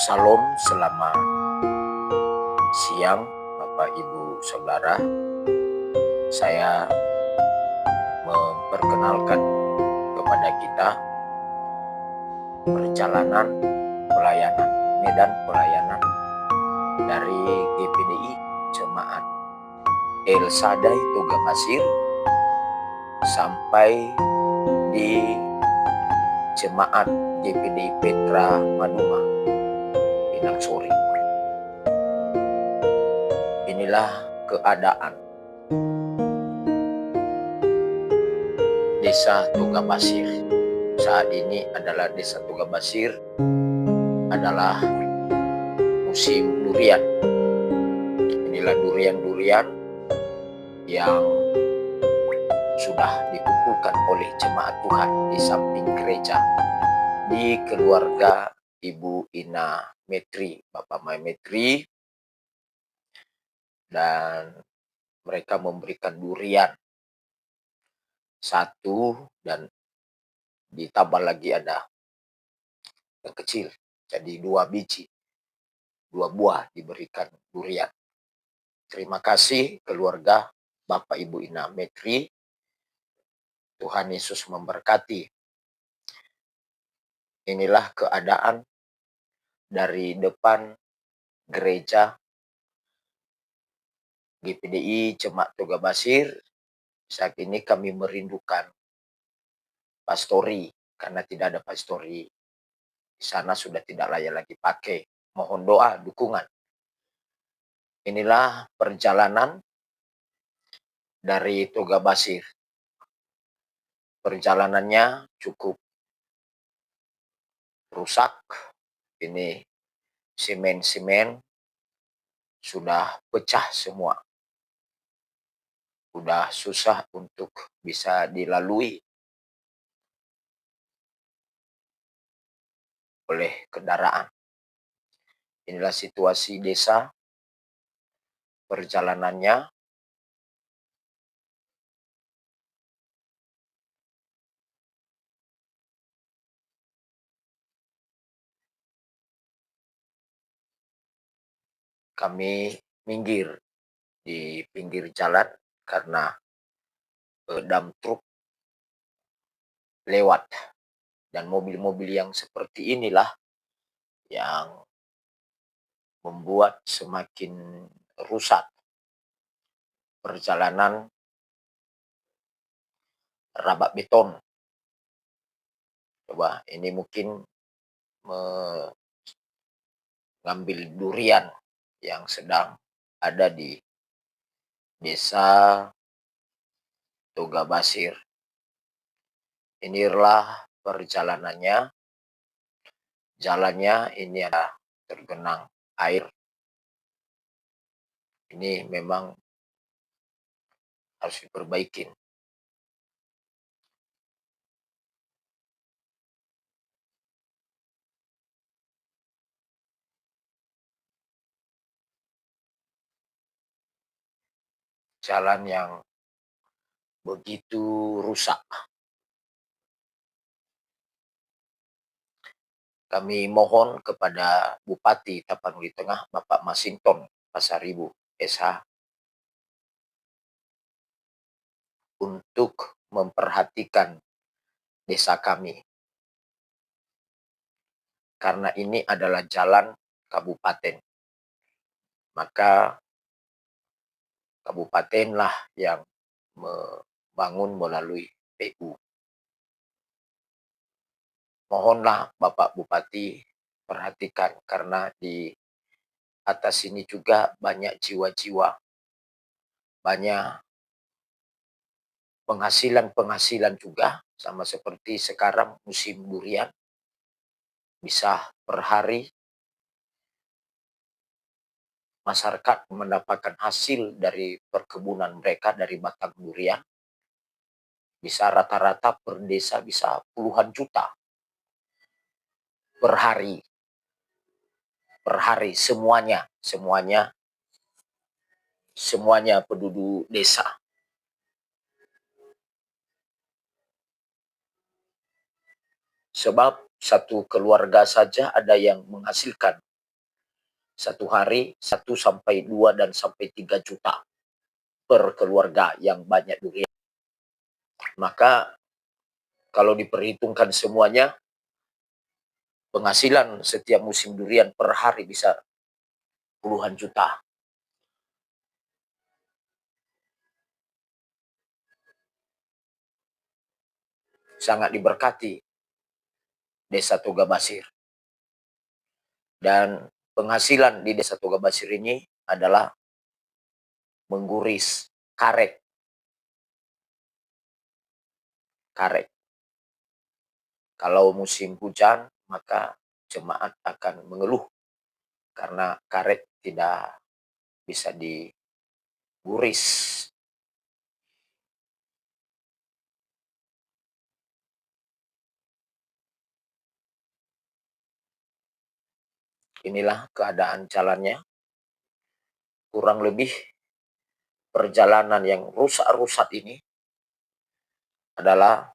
Salam, selamat siang Bapak Ibu Saudara. Saya memperkenalkan kepada kita perjalanan pelayanan, medan pelayanan dari GPDI Jemaat El Shaddai Toga Basir sampai di Jemaat GPDI Petra Maduma Pinang Sore. Inilah keadaan Desa Toga Basir. Saat ini adalah Desa Toga Basir adalah musim durian. Inilah durian-durian yang sudah dikumpulkan oleh jemaat Tuhan di samping gereja, di keluarga Ibu Ina Metri, Bapak Mai Metri, dan mereka memberikan durian satu dan ditambah lagi ada yang kecil, jadi 2 biji, 2 buah diberikan durian. Terima kasih keluarga Bapak Ibu Ina Metri. Tuhan Yesus memberkati. Inilah keadaan dari depan gereja GPDI Jemaat Toga Basir. Saat ini kami merindukan pastori karena tidak ada pastori. Di sana sudah tidak layak lagi pakai. Mohon doa, dukungan. Inilah perjalanan dari Toga Basir. Perjalanannya cukup rusak. Ini semen-semen sudah pecah semua. Udah susah untuk bisa dilalui oleh kendaraan. Inilah situasi desa, perjalanannya. Kami minggir di pinggir jalan karena dam truk lewat, dan mobil-mobil yang seperti inilah yang membuat semakin rusak perjalanan rabak beton. Coba ini mungkin mengambil durian yang sedang ada di Desa Toga Basir. Inilah perjalanannya. Jalannya ini ada tergenang air. Ini memang harus diperbaiki. Jalan yang begitu rusak. Kami mohon kepada Bupati Tapanuli Tengah, Bapak Masinton Pasaribu SH, untuk memperhatikan desa kami. Karena ini adalah jalan kabupaten. Maka kabupatenlah yang membangun melalui PU. Mohonlah Bapak Bupati perhatikan, karena di atas ini juga banyak jiwa-jiwa, banyak penghasilan juga, sama seperti sekarang musim durian. Bisa per hari masyarakat mendapatkan hasil dari perkebunan mereka, dari batang durian. Bisa rata-rata per desa bisa puluhan juta per hari. Per hari semuanya penduduk desa. Sebab satu keluarga saja ada yang menghasilkan Satu hari 1 sampai 2 dan sampai 3 juta per keluarga yang banyak durian. Maka kalau diperhitungkan semuanya, penghasilan setiap musim durian per hari bisa puluhan juta. Sangat diberkati Desa Togabasir. Dan penghasilan di Desa Togabasir ini adalah mengguris karet. Karet. Kalau musim hujan, maka jemaat akan mengeluh karena karet tidak bisa diguris. Inilah keadaan jalannya. Kurang lebih perjalanan yang rusak-rusak ini adalah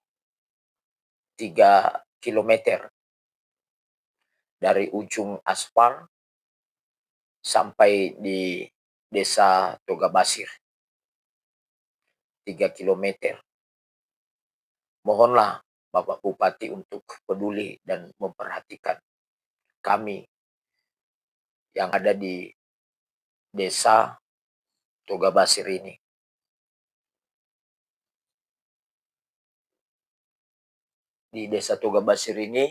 3 kilometer dari ujung aspal sampai di Desa Togabasir. 3 kilometer. Mohonlah Bapak Bupati untuk peduli dan memperhatikan kami yang ada di Desa Togabasir ini. Di Desa Togabasir ini,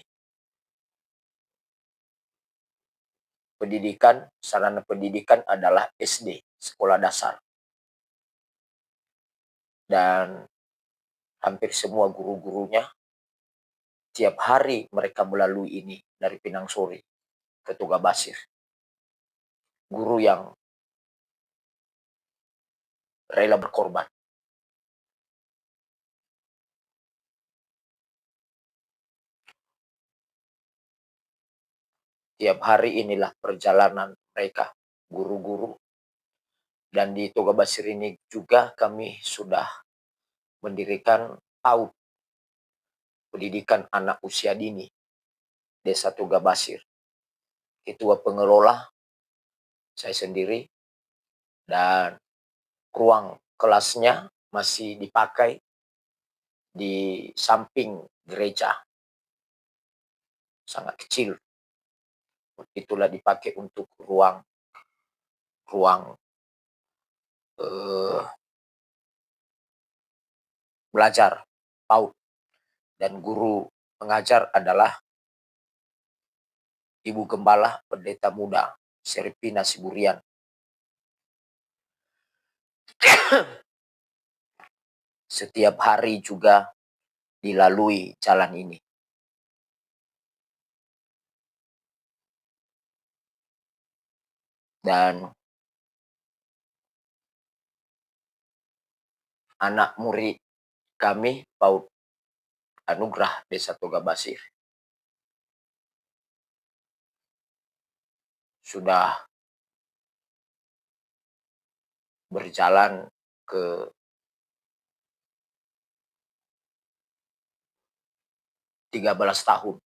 sarana pendidikan adalah SD, sekolah dasar. Dan hampir semua guru-gurunya tiap hari mereka melalui ini dari Pinang Sori ke Togabasir. Guru yang rela berkorban. Tiap hari inilah perjalanan mereka, guru-guru. Dan di Togabasir ini juga kami sudah mendirikan PAUD, pendidikan anak usia dini, Desa Togabasir. Ketua pengelola saya sendiri, dan ruang kelasnya masih dipakai di samping gereja. Sangat kecil. Itulah dipakai untuk ruang belajar PAUD. Dan guru pengajar adalah Ibu Gembala Pendeta Muda Serpina Siburian. Setiap hari juga dilalui jalan ini. Dan anak murid kami PAUD Anugerah Desa Togabasir sudah berjalan ke 13 tahun.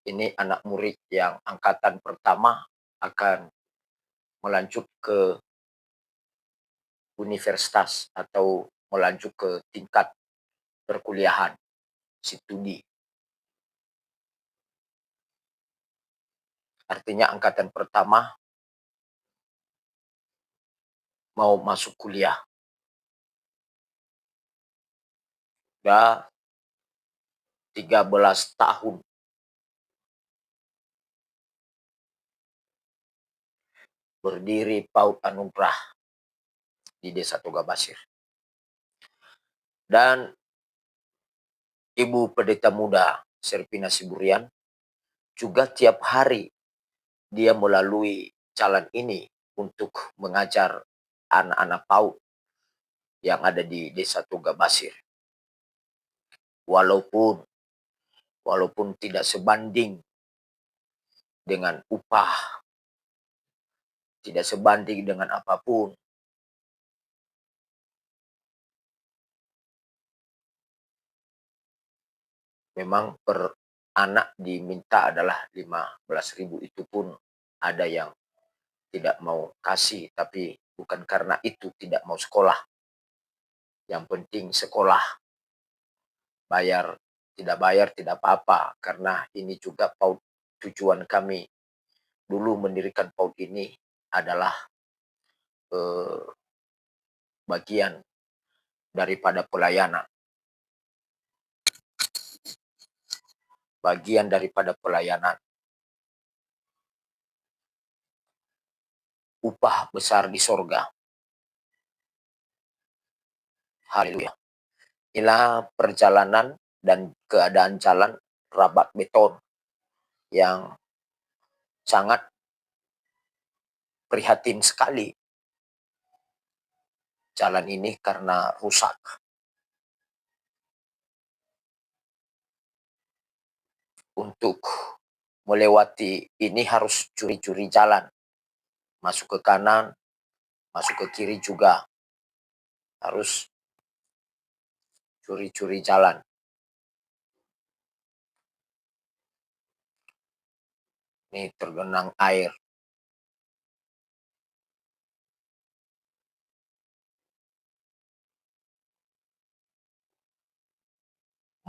Ini anak murid yang angkatan pertama akan melanjut ke universitas atau melanjut ke tingkat perkuliahan, studi. Artinya angkatan pertama mau masuk kuliah. Sudah 13 tahun berdiri PAUD Anugerah di Desa Togabasir. Dan Ibu Pendeta Muda Serpina Siburian juga tiap hari dia melalui jalan ini untuk mengajar anak-anak PAUD yang ada di Desa Togabasir. Walaupun tidak sebanding dengan upah, tidak sebanding dengan apapun, memang per anak diminta adalah 15.000, itu pun ada yang tidak mau kasih, tapi bukan karena itu tidak mau sekolah. Yang penting sekolah, bayar, tidak bayar tidak apa-apa, karena ini juga PAUD. Tujuan kami dulu mendirikan PAUD ini adalah eh, bagian daripada pelayanan, bagian daripada pelayanan. Upah besar di sorga. Haleluya. Inilah perjalanan dan keadaan jalan rabat beton yang sangat prihatin sekali. Jalan ini karena rusak. Untuk melewati ini harus curi-curi jalan. Masuk ke kanan, masuk ke kiri juga. Harus curi-curi jalan. Ini tergenang air.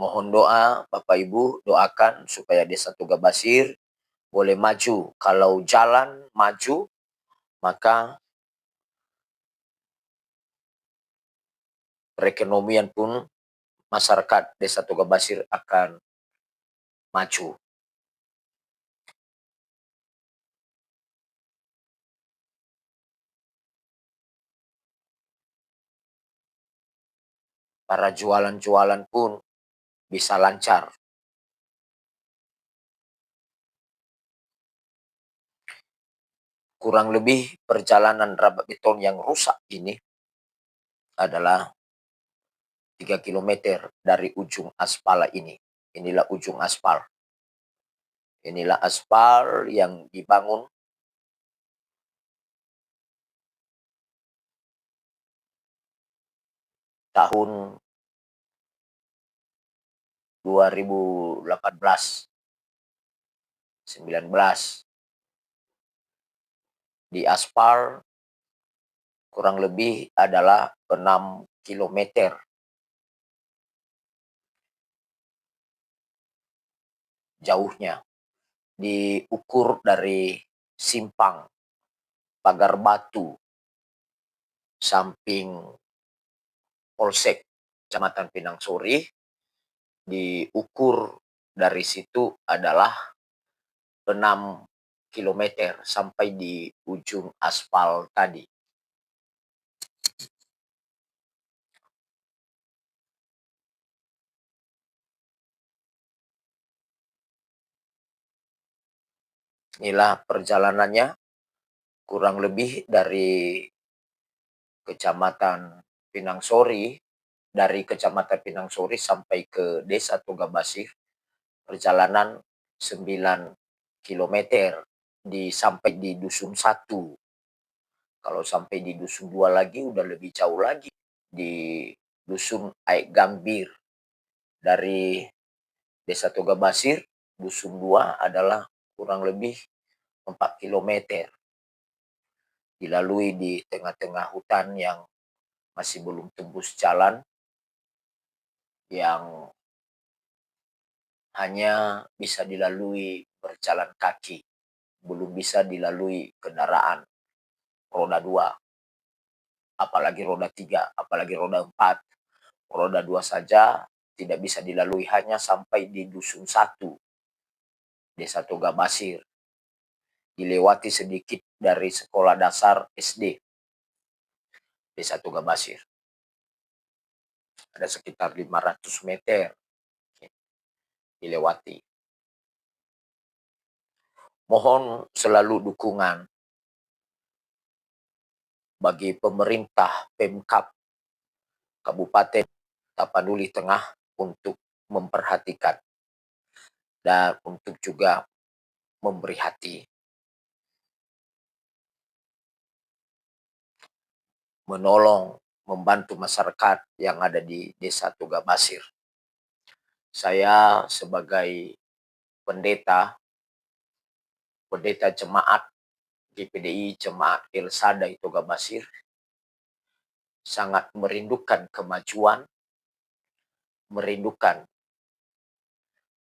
Mohon doa, Bapak Ibu, doakan supaya Desa Tugabasir boleh maju. Kalau jalan maju, maka perekonomian pun masyarakat Desa Tugabasir akan maju. Para jualan-jualan pun bisa lancar. Kurang lebih perjalanan rabat beton yang rusak ini adalah 3 kilometer dari ujung aspal ini. Inilah ujung aspal. Inilah aspal yang dibangun tahun 2018, 19. Di aspal kurang lebih adalah 6 kilometer. Jauhnya diukur dari simpang Pagar Batu samping Polsek Kecamatan Pinang Sori, diukur dari situ adalah 6 kilometer sampai di ujung aspal tadi. Inilah perjalanannya kurang lebih dari Kecamatan Pinang Sori, dari Kecamatan Pinang Sori sampai ke Desa Tugabasir, perjalanan 9 kilometer sampai di Dusun 1. Kalau sampai di Dusun 2 lagi udah lebih jauh lagi. Di Dusun Aik Gambir. Dari Desa Tugabasir, Dusun 2 adalah kurang lebih 4 kilometer. Dilalui di tengah-tengah hutan yang masih belum tembus jalan, yang hanya bisa dilalui berjalan kaki, belum bisa dilalui kendaraan roda 2, apalagi roda 3, apalagi roda 4. Roda 2 saja tidak bisa dilalui, hanya sampai di Dusun 1, Desa Tugabasir. Dilewati sedikit dari sekolah dasar SD Desa Tugabasir. Ada sekitar 500 meter dilewati. Mohon selalu dukungan bagi pemerintah Pemkab Kabupaten Tapanuli Tengah untuk memperhatikan dan untuk juga memberi hati, menolong, membantu masyarakat yang ada di Desa Tugabasir. Saya sebagai pendeta jemaat GPDI Jemaat El Sadai Toga Basir sangat merindukan kemajuan, merindukan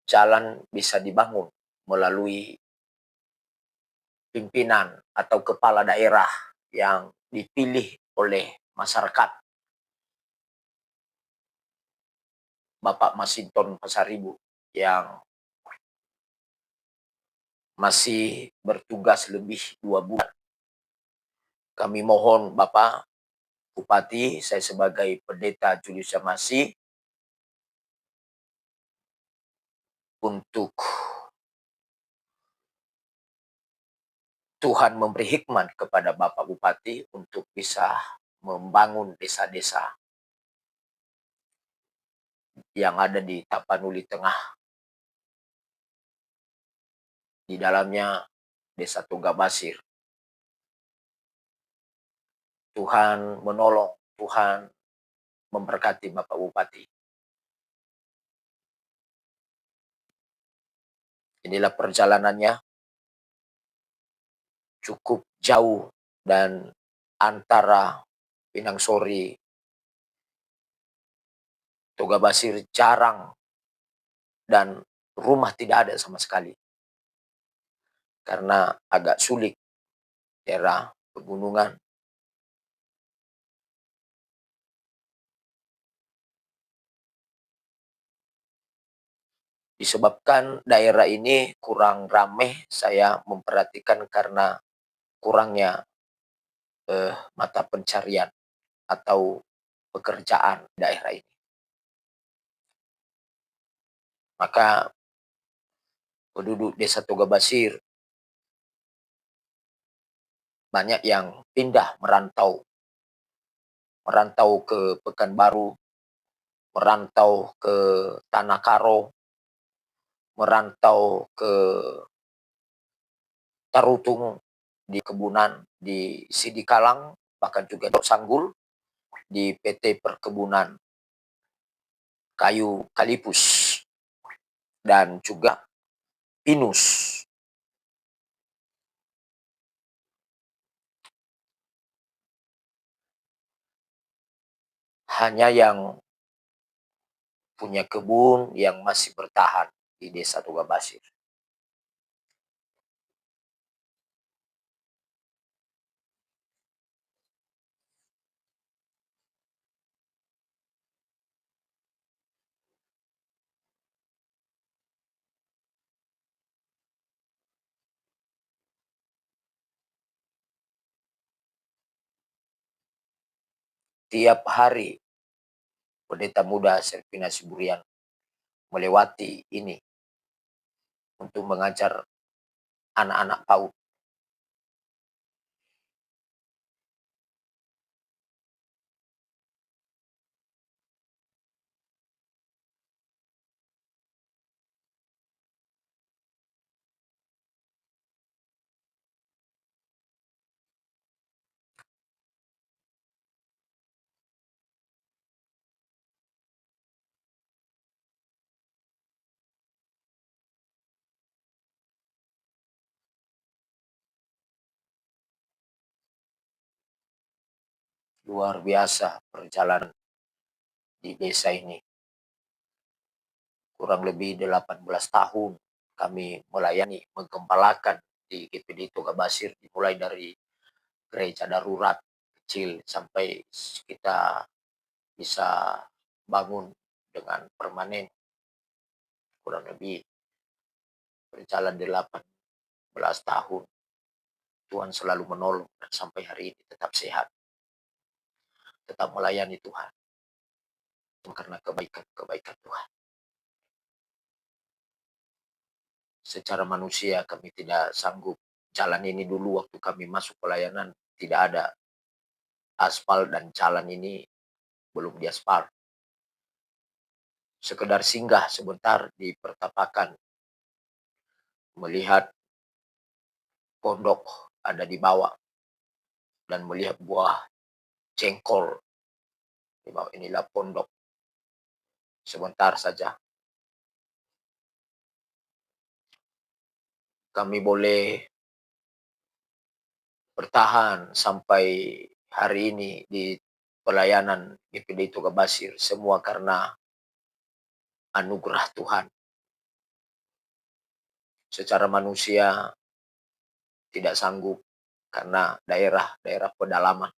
jalan bisa dibangun melalui pimpinan atau kepala daerah yang dipilih oleh masyarakat, Bapak Masinton Pasaribu, yang masih bertugas lebih 2 bulan. Kami mohon Bapak Bupati, saya sebagai pendeta Julius Yamasi, untuk Tuhan memberi hikmat kepada Bapak Bupati untuk bisa membangun desa-desa yang ada di Tapanuli Tengah. Di dalamnya Desa Toga Basir. Tuhan menolong, Tuhan memberkati Bapak Bupati. Inilah perjalanannya, cukup jauh, dan antara Pinang Sori, Toga Basir jarang, dan rumah tidak ada sama sekali. Karena agak sulit, daerah pegunungan. Disebabkan daerah ini kurang ramai, saya memperhatikan karena kurangnya mata pencarian atau pekerjaan daerah ini. Maka penduduk Desa Toga Basir banyak yang pindah merantau ke Pekanbaru, merantau ke Tanah Karo, merantau ke Tarutung, di kebunan di Sidikalang, bahkan juga Dok Sanggul di PT Perkebunan Kayu Kalipus, dan juga Pinus. Hanya yang punya kebun yang masih bertahan di Desa Toga Basir. Tiap hari Pendeta Muda Servina Siburian melewati ini untuk mengajar anak-anak PAUD. Luar biasa perjalanan di desa ini. Kurang lebih 18 tahun kami melayani, menggembalakan di GPD Toga Basir, dimulai dari gereja darurat kecil sampai kita bisa bangun dengan permanen. Kurang lebih berjalan 18 tahun. Tuhan selalu menolong dan sampai hari ini tetap sehat, tetap melayani Tuhan karena kebaikan-kebaikan Tuhan. Secara manusia kami tidak sanggup jalan ini. Dulu waktu kami masuk pelayanan tidak ada aspal, dan jalan ini belum diaspal. Sekedar singgah sebentar di pertapakan, melihat pondok ada di bawah, dan melihat buah jengkol di bawah. Inilah pondok. Sebentar saja kami boleh bertahan sampai hari ini di pelayanan GPD Toga Basir, semua karena anugerah Tuhan. Secara manusia tidak sanggup karena daerah-daerah pedalaman.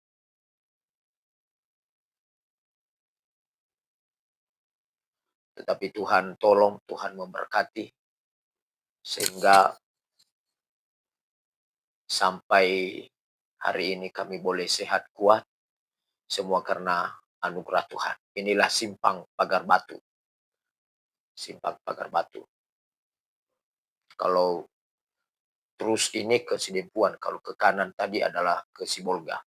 Tetapi Tuhan tolong, Tuhan memberkati, sehingga sampai hari ini kami boleh sehat kuat, semua karena anugerah Tuhan. Inilah simpang pagar batu. Simpang pagar batu. Kalau terus ini ke Sidempuan, kalau ke kanan tadi adalah ke Sibolga.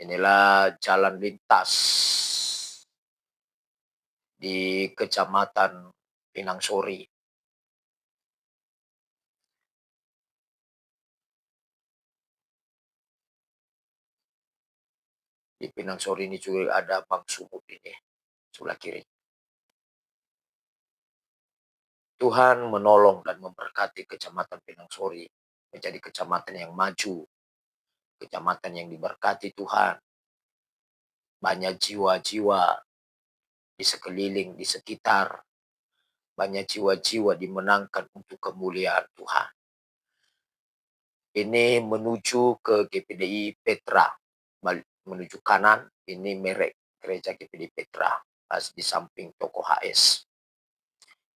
Inilah jalan lintas di Kecamatan Pinang Sori. Di Pinang Sori ini juga ada Bang Sumut ini, sebelah kiri. Tuhan menolong dan memberkati Kecamatan Pinang Sori menjadi kecamatan yang maju, kecamatan yang diberkati Tuhan. Banyak jiwa-jiwa di sekeliling, di sekitar. Banyak jiwa-jiwa dimenangkan untuk kemuliaan Tuhan. Ini menuju ke GPDI Petra, menuju kanan, ini merek gereja GPDI Petra, pas di samping toko HS.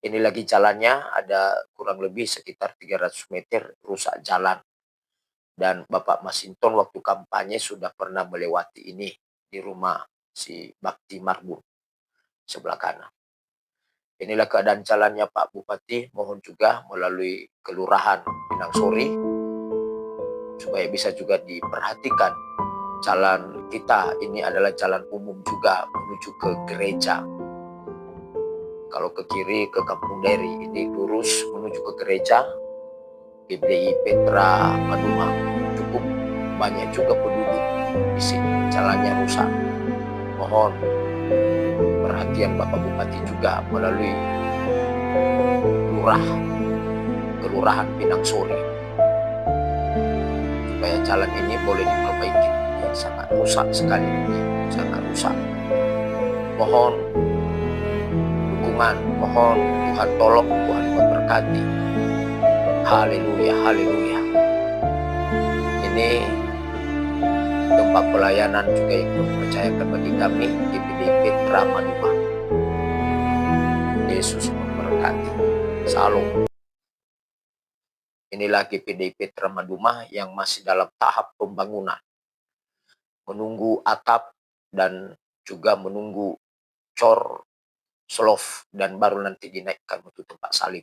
Ini lagi jalannya ada kurang lebih sekitar 300 meter rusak jalan. Dan Bapak Masinton waktu kampanye sudah pernah melewati ini di rumah si Bakti Marbun sebelah kanan. Inilah keadaan jalannya Pak Bupati, mohon juga melalui Kelurahan Pinang Sori supaya bisa juga diperhatikan jalan kita ini adalah jalan umum juga menuju ke gereja. Kalau ke kiri ke Kampung Deri, ini lurus menuju ke gereja GPDI Petra Maduma. Cukup banyak juga penduduk di sini, jalannya rusak. Mohon perhatian Bapak Bupati juga melalui Kelurahan Pinang Sori supaya jalan ini boleh diperbaiki. Sangat rusak sekali, sangat rusak. Mohon dukungan, mohon Tuhan tolong, Tuhan memberkati. Haleluya, haleluya. Ini tempat pelayanan juga yang dipercayakan bagi kami GPDI Petra Maduma. Yesus memberkati. Salam. Inilah GPDI Petra Maduma yang masih dalam tahap pembangunan. Menunggu atap dan juga menunggu cor, slof, dan baru nanti dinaikkan untuk tempat salib.